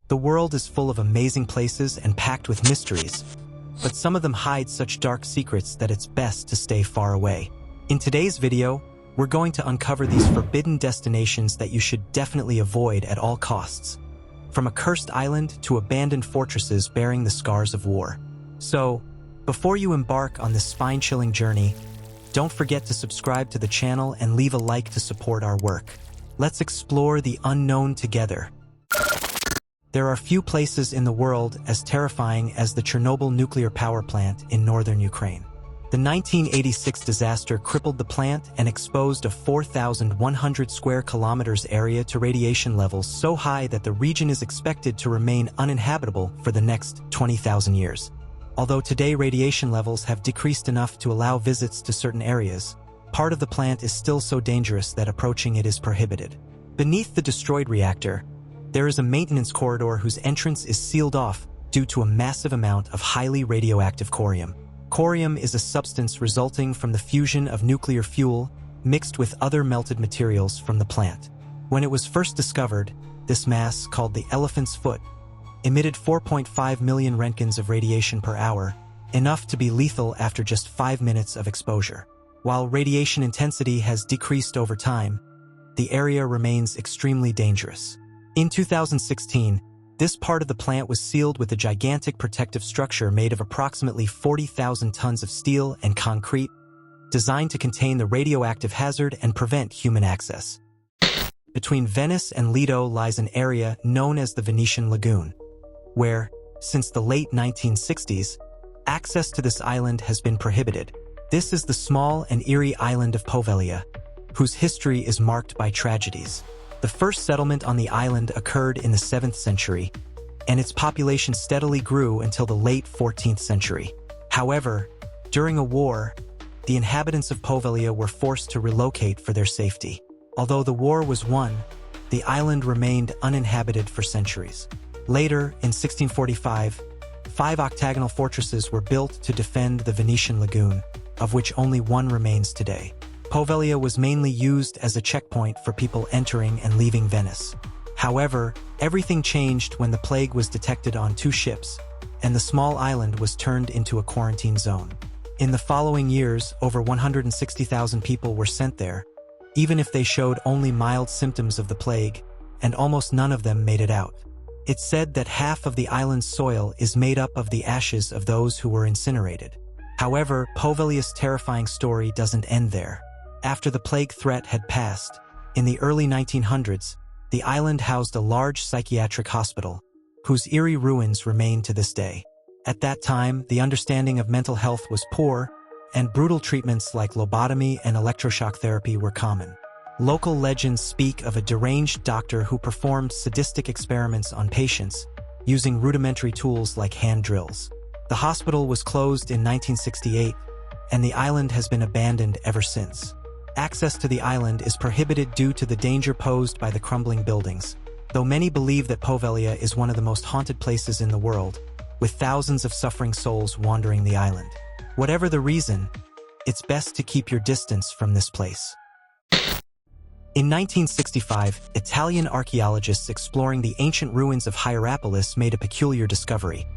The world is full of amazing places and packed with mysteries, but some of them hide such dark secrets that it's best to stay far away. In today's video, we're going to uncover these forbidden destinations that you should definitely avoid at all costs. From a cursed island to abandoned fortresses bearing the scars of war. So, before you embark on this spine-chilling journey, don't forget to subscribe to the channel and leave a like to support our work. Let's explore the unknown together. There are few places in the world as terrifying as the Chernobyl nuclear power plant in northern Ukraine. The 1986 disaster crippled the plant and exposed a 4,100 square kilometers area to radiation levels so high that the region is expected to remain uninhabitable for the next 20,000 years. Although today radiation levels have decreased enough to allow visits to certain areas, part of the plant is still so dangerous that approaching it is prohibited. Beneath the destroyed reactor, there is a maintenance corridor whose entrance is sealed off due to a massive amount of highly radioactive corium. Corium is a substance resulting from the fusion of nuclear fuel mixed with other melted materials from the plant. When it was first discovered, this mass, called the elephant's foot, emitted 4.5 million roentgens of radiation per hour, enough to be lethal after just 5 minutes of exposure. While radiation intensity has decreased over time, the area remains extremely dangerous. In 2016, this part of the plant was sealed with a gigantic protective structure made of approximately 40,000 tons of steel and concrete, designed to contain the radioactive hazard and prevent human access. Between Venice and Lido lies an area known as the Venetian Lagoon, where, since the late 1960s, access to this island has been prohibited. This is the small and eerie island of Poveglia, whose history is marked by tragedies. The first settlement on the island occurred in the 7th century, and its population steadily grew until the late 14th century. However, during a war, the inhabitants of Poveglia were forced to relocate for their safety. Although the war was won, the island remained uninhabited for centuries. Later, in 1645, 5 octagonal fortresses were built to defend the Venetian Lagoon, of which only one remains today. Poveglia was mainly used as a checkpoint for people entering and leaving Venice. However, everything changed when the plague was detected on 2 ships, and the small island was turned into a quarantine zone. In the following years, over 160,000 people were sent there, even if they showed only mild symptoms of the plague, and almost none of them made it out. It's said that half of the island's soil is made up of the ashes of those who were incinerated. However, Poveglia's terrifying story doesn't end there. After the plague threat had passed, in the early 1900s, the island housed a large psychiatric hospital, whose eerie ruins remain to this day. At that time, the understanding of mental health was poor, and brutal treatments like lobotomy and electroshock therapy were common. Local legends speak of a deranged doctor who performed sadistic experiments on patients, using rudimentary tools like hand drills. The hospital was closed in 1968, and the island has been abandoned ever since. Access to the island is prohibited due to the danger posed by the crumbling buildings, though many believe that Poveglia is one of the most haunted places in the world, with thousands of suffering souls wandering the island. Whatever the reason, it's best to keep your distance from this place. In 1965, Italian archaeologists exploring the ancient ruins of Hierapolis made a peculiar discovery: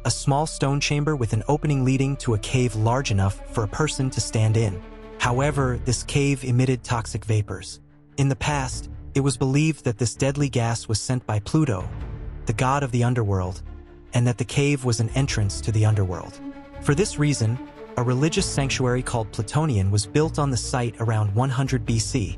a small stone chamber with an opening leading to a cave large enough for a person to stand in. However, this cave emitted toxic vapors. In the past, it was believed that this deadly gas was sent by Pluto, the god of the underworld, and that the cave was an entrance to the underworld. For this reason, a religious sanctuary called Plutonian was built on the site around 100 BC,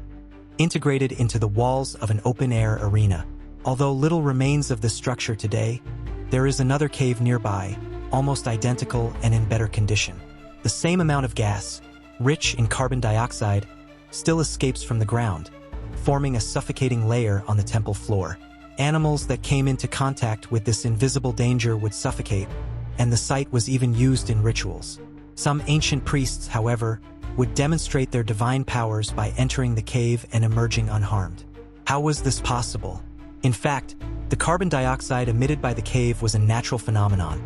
integrated into the walls of an open-air arena. Although little remains of this structure today, there is another cave nearby, almost identical and in better condition. The same amount of gas, rich in carbon dioxide, still escapes from the ground, forming a suffocating layer on the temple floor. Animals that came into contact with this invisible danger would suffocate, and the site was even used in rituals. Some ancient priests, however, would demonstrate their divine powers by entering the cave and emerging unharmed. How was this possible? In fact, the carbon dioxide emitted by the cave was a natural phenomenon,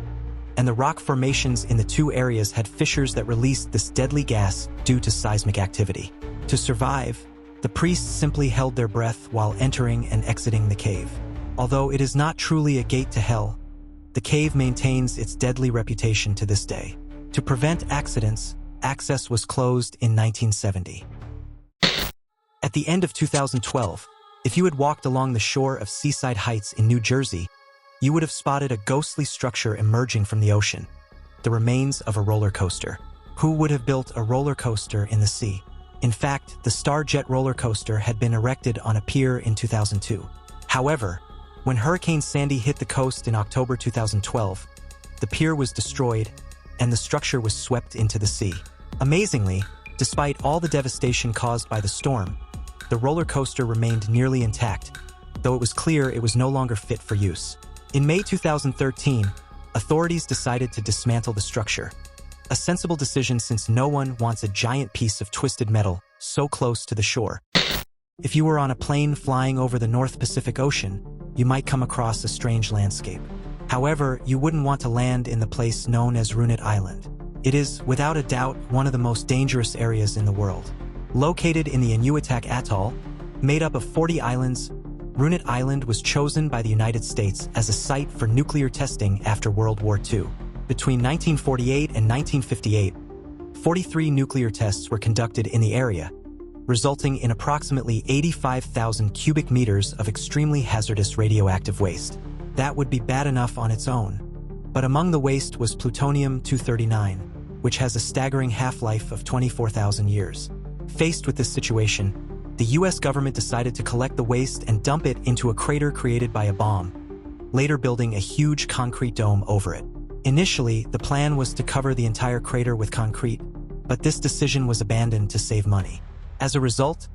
and the rock formations in the 2 areas had fissures that released this deadly gas due to seismic activity. To survive, the priests simply held their breath while entering and exiting the cave. Although it is not truly a gate to hell, the cave maintains its deadly reputation to this day. To prevent accidents, access was closed in 1970. At the end of 2012, if you had walked along the shore of Seaside Heights in New Jersey, you would have spotted a ghostly structure emerging from the ocean, the remains of a roller coaster. Who would have built a roller coaster in the sea? In fact, the Starjet roller coaster had been erected on a pier in 2002. However, when Hurricane Sandy hit the coast in October 2012, the pier was destroyed and the structure was swept into the sea. Amazingly, despite all the devastation caused by the storm, the roller coaster remained nearly intact, though it was clear it was no longer fit for use. In May 2013, authorities decided to dismantle the structure. A sensible decision since no one wants a giant piece of twisted metal so close to the shore. If you were on a plane flying over the North Pacific Ocean, you might come across a strange landscape. However, you wouldn't want to land in the place known as Runit Island. It is, without a doubt, one of the most dangerous areas in the world. Located in the Inuiatak Atoll, made up of 40 islands, Runit Island was chosen by the United States as a site for nuclear testing after World War II. Between 1948 and 1958, 43 nuclear tests were conducted in the area, resulting in approximately 85,000 cubic meters of extremely hazardous radioactive waste. That would be bad enough on its own. But among the waste was plutonium-239, which has a staggering half-life of 24,000 years. Faced with this situation, the US government decided to collect the waste and dump it into a crater created by a bomb, later building a huge concrete dome over it. Initially, the plan was to cover the entire crater with concrete, but this decision was abandoned to save money. As a result,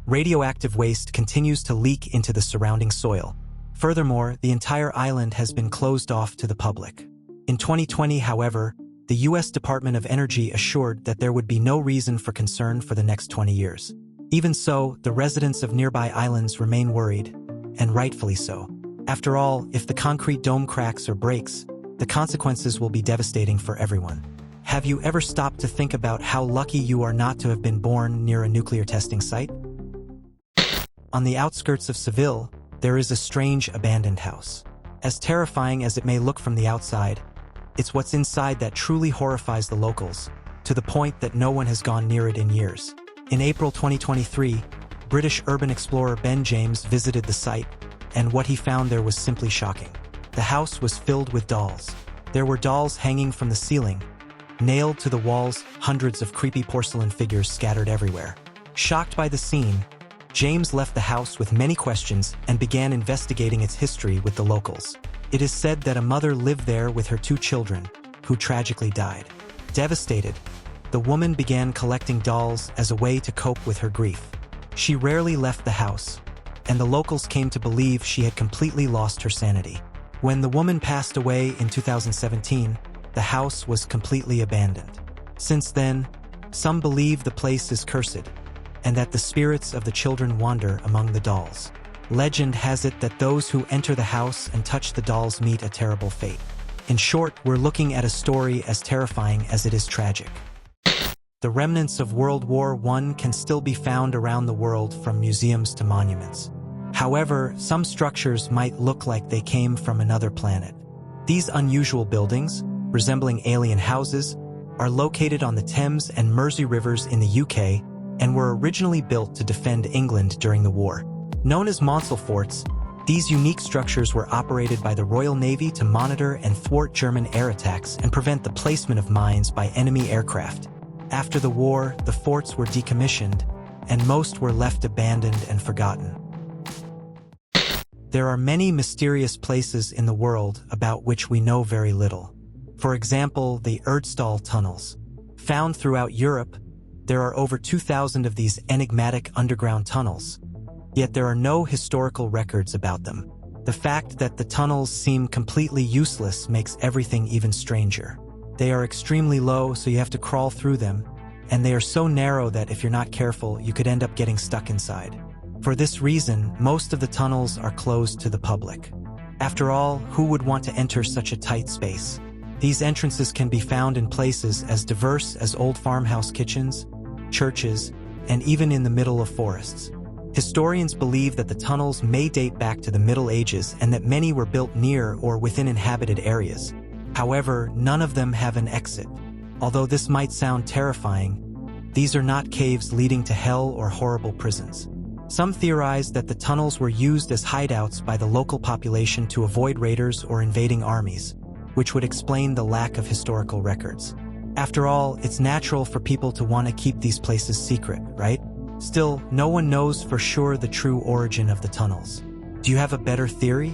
radioactive waste continues to leak into the surrounding soil. Furthermore, the entire island has been closed off to the public. In 2020, however, the US Department of Energy assured that there would be no reason for concern for the next 20 years. Even so, the residents of nearby islands remain worried, and rightfully so. After all, if the concrete dome cracks or breaks, the consequences will be devastating for everyone. Have you ever stopped to think about how lucky you are not to have been born near a nuclear testing site? On the outskirts of Seville, there is a strange abandoned house. As terrifying as it may look from the outside, it's what's inside that truly horrifies the locals, to the point that no one has gone near it in years. In April 2023, British urban explorer Ben James visited the site, and what he found there was simply shocking. The house was filled with dolls. There were dolls hanging from the ceiling, nailed to the walls, hundreds of creepy porcelain figures scattered everywhere. Shocked by the scene, James left the house with many questions and began investigating its history with the locals. It is said that a mother lived there with her 2 children, who tragically died. Devastated, the woman began collecting dolls as a way to cope with her grief. She rarely left the house, and the locals came to believe she had completely lost her sanity. When the woman passed away in 2017, the house was completely abandoned. Since then, some believe the place is cursed, and that the spirits of the children wander among the dolls. Legend has it that those who enter the house and touch the dolls meet a terrible fate. In short, we're looking at a story as terrifying as it is tragic. The remnants of World War I can still be found around the world, from museums to monuments. However, some structures might look like they came from another planet. These unusual buildings, resembling alien houses, are located on the Thames and Mersey rivers in the UK and were originally built to defend England during the war. Known as Maunsell Forts, these unique structures were operated by the Royal Navy to monitor and thwart German air attacks and prevent the placement of mines by enemy aircraft. After the war, the forts were decommissioned, and most were left abandoned and forgotten. There are many mysterious places in the world about which we know very little. For example, the Erdstall Tunnels. Found throughout Europe, there are over 2,000 of these enigmatic underground tunnels, yet there are no historical records about them. The fact that the tunnels seem completely useless makes everything even stranger. They are extremely low, so you have to crawl through them, and they are so narrow that if you're not careful, you could end up getting stuck inside. For this reason, most of the tunnels are closed to the public. After all, who would want to enter such a tight space? These entrances can be found in places as diverse as old farmhouse kitchens, churches, and even in the middle of forests. Historians believe that the tunnels may date back to the Middle Ages and that many were built near or within inhabited areas. However, none of them have an exit. Although this might sound terrifying, these are not caves leading to hell or horrible prisons. Some theorize that the tunnels were used as hideouts by the local population to avoid raiders or invading armies, which would explain the lack of historical records. After all, it's natural for people to want to keep these places secret, right? Still, no one knows for sure the true origin of the tunnels. Do you have a better theory?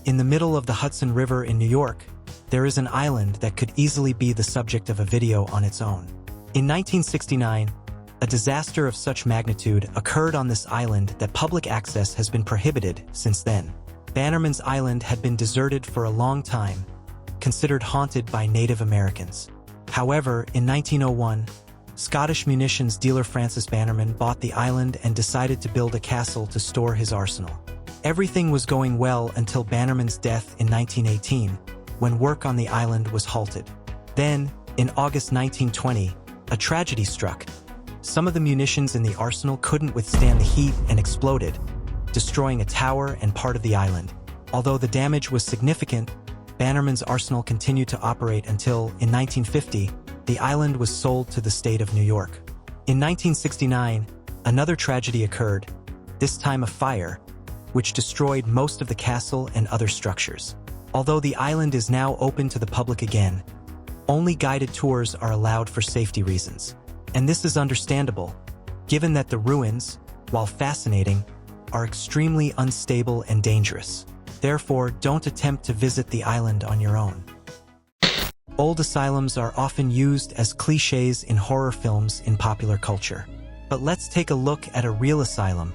In the middle of the Hudson River in New York, there is an island that could easily be the subject of a video on its own. In 1969, a disaster of such magnitude occurred on this island that public access has been prohibited since then. Bannerman's Island had been deserted for a long time, considered haunted by Native Americans. However, in 1901, Scottish munitions dealer Francis Bannerman bought the island and decided to build a castle to store his arsenal. Everything was going well until Bannerman's death in 1918, when work on the island was halted. Then, in August 1920, a tragedy struck. Some of the munitions in the arsenal couldn't withstand the heat and exploded, destroying a tower and part of the island. Although the damage was significant, Bannerman's arsenal continued to operate until, in 1950, the island was sold to the state of New York. In 1969, another tragedy occurred, this time a fire, which destroyed most of the castle and other structures. Although the island is now open to the public again, only guided tours are allowed for safety reasons. And this is understandable, given that the ruins, while fascinating, are extremely unstable and dangerous. Therefore, don't attempt to visit the island on your own. Old asylums are often used as cliches in horror films in popular culture. But let's take a look at a real asylum,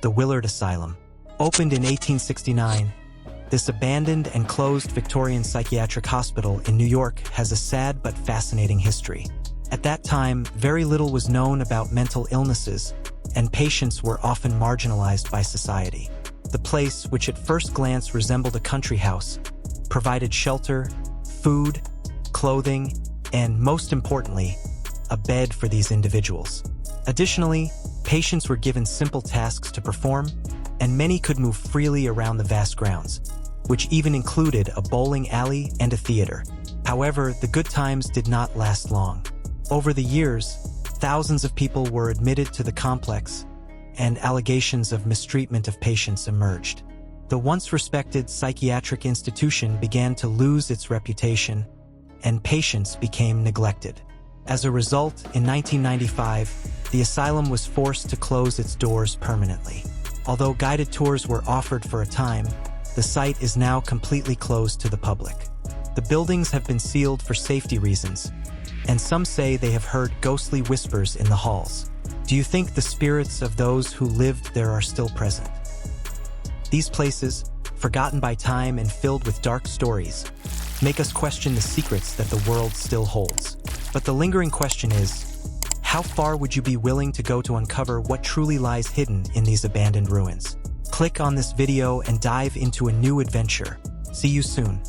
the Willard Asylum. Opened in 1869, this abandoned and closed Victorian psychiatric hospital in New York has a sad but fascinating history. At that time, very little was known about mental illnesses, and patients were often marginalized by society. The place, which at first glance resembled a country house, provided shelter, food, clothing, and most importantly, a bed for these individuals. Additionally, patients were given simple tasks to perform, and many could move freely around the vast grounds, which even included a bowling alley and a theater. However, the good times did not last long. Over the years, thousands of people were admitted to the complex, and allegations of mistreatment of patients emerged. The once respected psychiatric institution began to lose its reputation, and patients became neglected. As a result, in 1995, the asylum was forced to close its doors permanently. Although guided tours were offered for a time, the site is now completely closed to the public. The buildings have been sealed for safety reasons, and some say they have heard ghostly whispers in the halls. Do you think the spirits of those who lived there are still present? These places, forgotten by time and filled with dark stories, make us question the secrets that the world still holds. But the lingering question is, how far would you be willing to go to uncover what truly lies hidden in these abandoned ruins? Click on this video and dive into a new adventure. See you soon.